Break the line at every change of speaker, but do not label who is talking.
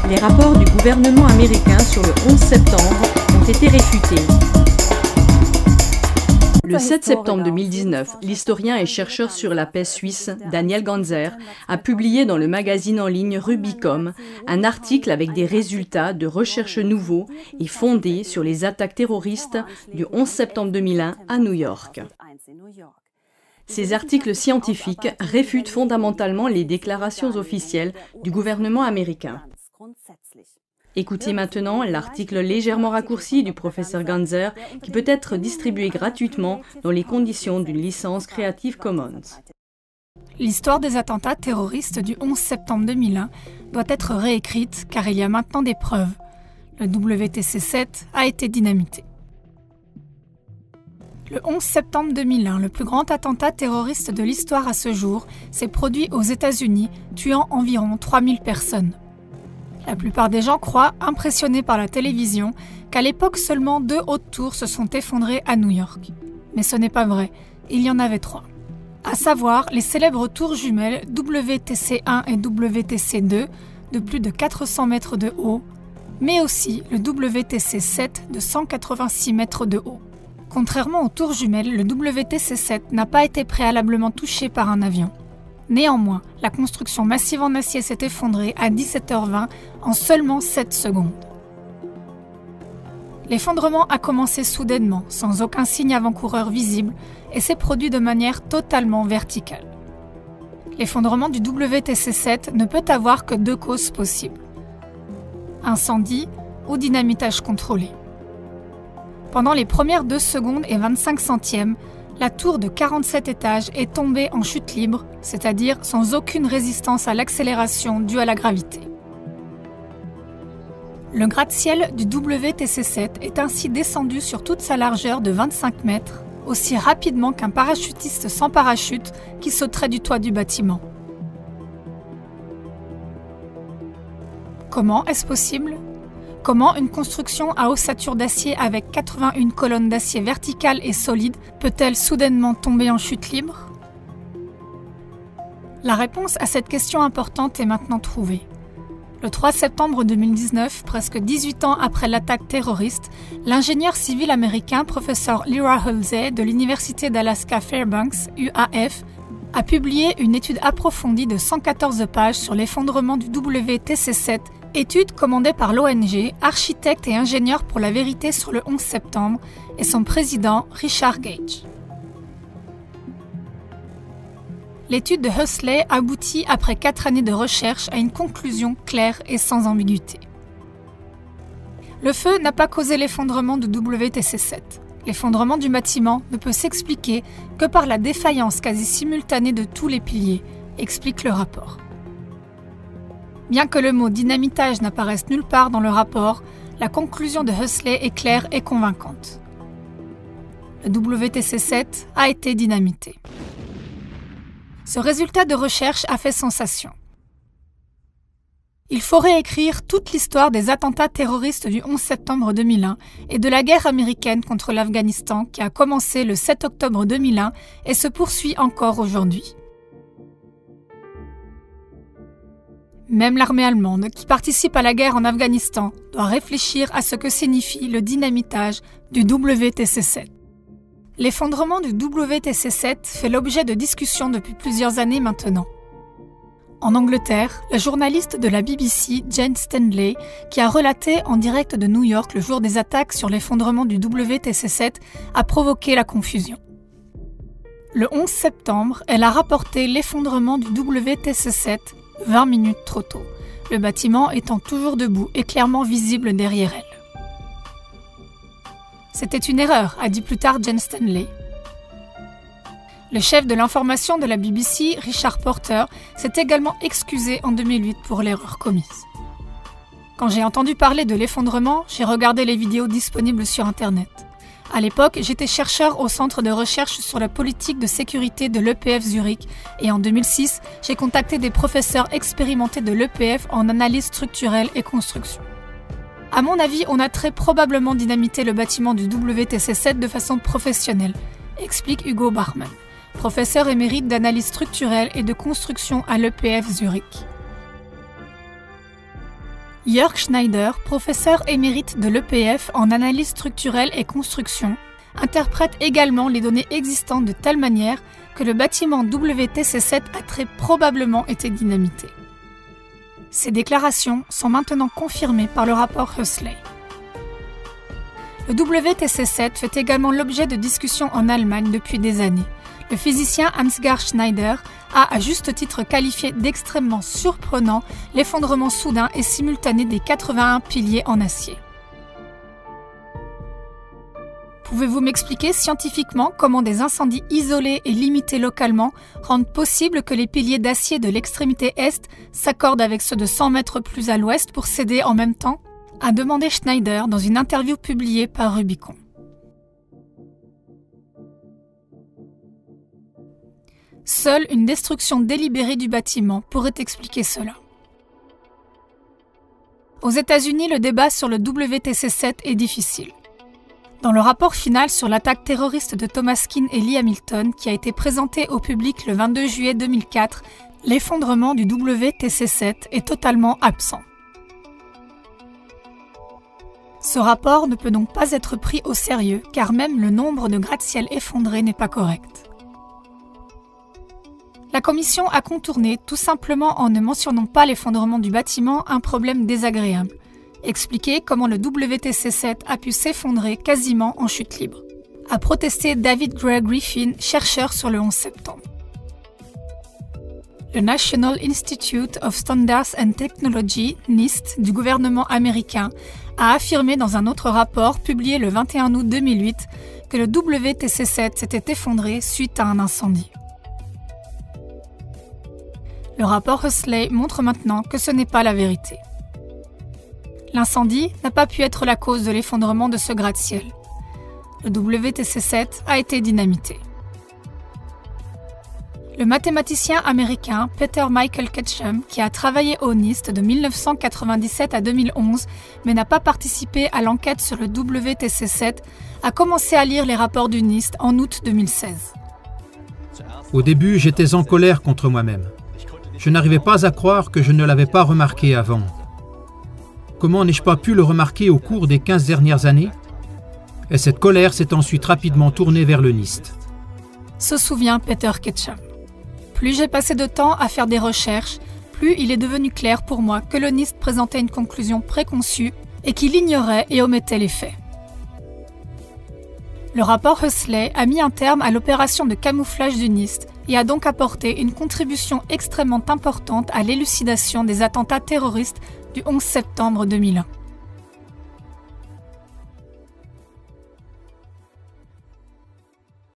Les rapports du gouvernement américain sur le 11 septembre ont été réfutés. Le 7 septembre 2019, l'historien et chercheur sur la paix suisse Daniel Ganser a publié dans le magazine en ligne Rubicon un article avec des résultats de recherches nouveaux et fondés sur les attaques terroristes du 11 septembre 2001 à New York. Ces articles scientifiques réfutent fondamentalement les déclarations officielles du gouvernement américain. Écoutez maintenant l'article légèrement raccourci du professeur Ganser qui peut être distribué gratuitement dans les conditions d'une licence Creative Commons.
L'histoire des attentats terroristes du 11 septembre 2001 doit être réécrite car il y a maintenant des preuves. Le WTC-7 a été dynamité. Le 11 septembre 2001, le plus grand attentat terroriste de l'histoire à ce jour, s'est produit aux États-Unis, tuant environ 3000 personnes. La plupart des gens croient, impressionnés par la télévision, qu'à l'époque seulement 2 hautes tours se sont effondrées à New York. Mais ce n'est pas vrai, il y en avait 3. À savoir les célèbres tours jumelles WTC-1 et WTC-2 de plus de 400 mètres de haut, mais aussi le WTC-7 de 186 mètres de haut. Contrairement aux tours jumelles, le WTC-7 n'a pas été préalablement touché par un avion. Néanmoins, la construction massive en acier s'est effondrée à 17h20 en seulement 7 secondes. L'effondrement a commencé soudainement, sans aucun signe avant-coureur visible, et s'est produit de manière totalement verticale. L'effondrement du WTC-7 ne peut avoir que 2 causes possibles: incendie ou dynamitage contrôlé. Pendant les premières 2 secondes et 25 centièmes, la tour de 47 étages est tombée en chute libre, c'est-à-dire sans aucune résistance à l'accélération due à la gravité. Le gratte-ciel du WTC-7 est ainsi descendu sur toute sa largeur de 25 mètres, aussi rapidement qu'un parachutiste sans parachute qui sauterait du toit du bâtiment. Comment est-ce possible ? Comment une construction à ossature d'acier avec 81 colonnes d'acier verticales et solides peut-elle soudainement tomber en chute libre ? La réponse à cette question importante est maintenant trouvée. Le 3 septembre 2019, presque 18 ans après l'attaque terroriste, l'ingénieur civil américain professeur Lyra Halsey de l'Université d'Alaska Fairbanks, UAF, a publié une étude approfondie de 114 pages sur l'effondrement du WTC-7, étude commandée par l'ONG, architecte et ingénieur pour la vérité sur le 11 septembre, et son président Richard Gage. L'étude de Halsey aboutit après 4 années de recherche à une conclusion claire et sans ambiguïté. Le feu n'a pas causé l'effondrement du WTC-7. L'effondrement du bâtiment ne peut s'expliquer que par la défaillance quasi simultanée de tous les piliers, explique le rapport. Bien que le mot dynamitage n'apparaisse nulle part dans le rapport, la conclusion de Halsey est claire et convaincante. Le WTC-7 a été dynamité. Ce résultat de recherche a fait sensation. Il faut réécrire toute l'histoire des attentats terroristes du 11 septembre 2001 et de la guerre américaine contre l'Afghanistan qui a commencé le 7 octobre 2001 et se poursuit encore aujourd'hui. Même l'armée allemande, qui participe à la guerre en Afghanistan, doit réfléchir à ce que signifie le dynamitage du WTC-7. L'effondrement du WTC-7 fait l'objet de discussions depuis plusieurs années maintenant. En Angleterre, la journaliste de la BBC, Jane Stanley, qui a relaté en direct de New York le jour des attaques sur l'effondrement du WTC-7, a provoqué la confusion. Le 11 septembre, elle a rapporté l'effondrement du WTC-7 20 minutes trop tôt, le bâtiment étant toujours debout et clairement visible derrière elle. C'était une erreur, a dit plus tard Jane Stanley. Le chef de l'information de la BBC, Richard Porter, s'est également excusé en 2008 pour l'erreur commise. Quand j'ai entendu parler de l'effondrement, j'ai regardé les vidéos disponibles sur Internet. À l'époque, j'étais chercheur au centre de recherche sur la politique de sécurité de l'EPF Zurich et en 2006, j'ai contacté des professeurs expérimentés de l'EPF en analyse structurelle et construction. À mon avis, on a très probablement dynamité le bâtiment du WTC-7 de façon professionnelle, explique Hugo Bachmann, professeur émérite d'analyse structurelle et de construction à l'EPF Zurich. Jörg Schneider, professeur émérite de l'EPF en analyse structurelle et construction, interprète également les données existantes de telle manière que le bâtiment WTC7 a très probablement été dynamité. Ces déclarations sont maintenant confirmées par le rapport Hössli. Le WTC7 fait également l'objet de discussions en Allemagne depuis des années. Le physicien Ansgar Schneider a à juste titre qualifié d'extrêmement surprenant l'effondrement soudain et simultané des 81 piliers en acier. Pouvez-vous m'expliquer scientifiquement comment des incendies isolés et limités localement rendent possible que les piliers d'acier de l'extrémité est s'accordent avec ceux de 100 mètres plus à l'ouest pour céder en même temps ? A demandé Schneider dans une interview publiée par Rubicon. Seule une destruction délibérée du bâtiment pourrait expliquer cela. Aux États-Unis, le débat sur le WTC7 est difficile. Dans le rapport final sur l'attaque terroriste de Thomas Keane et Lee Hamilton, qui a été présenté au public le 22 juillet 2004, l'effondrement du WTC7 est totalement absent. Ce rapport ne peut donc pas être pris au sérieux, car même le nombre de gratte-ciel effondrés n'est pas correct. La commission a contourné, tout simplement en ne mentionnant pas l'effondrement du bâtiment, un problème désagréable. Expliquer comment le WTC7 a pu s'effondrer quasiment en chute libre, a protesté David Gray Griffin, chercheur sur le 11 septembre. Le National Institute of Standards and Technology, NIST, du gouvernement américain, a affirmé dans un autre rapport publié le 21 août 2008 que le WTC7 s'était effondré suite à un incendie. Le rapport Hössli montre maintenant que ce n'est pas la vérité. L'incendie n'a pas pu être la cause de l'effondrement de ce gratte-ciel. Le WTC7 a été dynamité. Le mathématicien américain Peter Michael Ketchum, qui a travaillé au NIST de 1997 à 2011, mais n'a pas participé à l'enquête sur le WTC7, a commencé à lire les rapports du NIST en août 2016.
Au début, j'étais en colère contre moi-même. Je n'arrivais pas à croire que je ne l'avais pas remarqué avant. Comment n'ai-je pas pu le remarquer au cours des 15 dernières années ? Et cette colère s'est ensuite rapidement tournée vers le NIST.
Se souvient Peter Ketchum. Plus j'ai passé de temps à faire des recherches, plus il est devenu clair pour moi que le NIST présentait une conclusion préconçue et qu'il ignorait et omettait les faits. Le rapport Hössli a mis un terme à l'opération de camouflage du NIST et a donc apporté une contribution extrêmement importante à l'élucidation des attentats terroristes du 11 septembre 2001.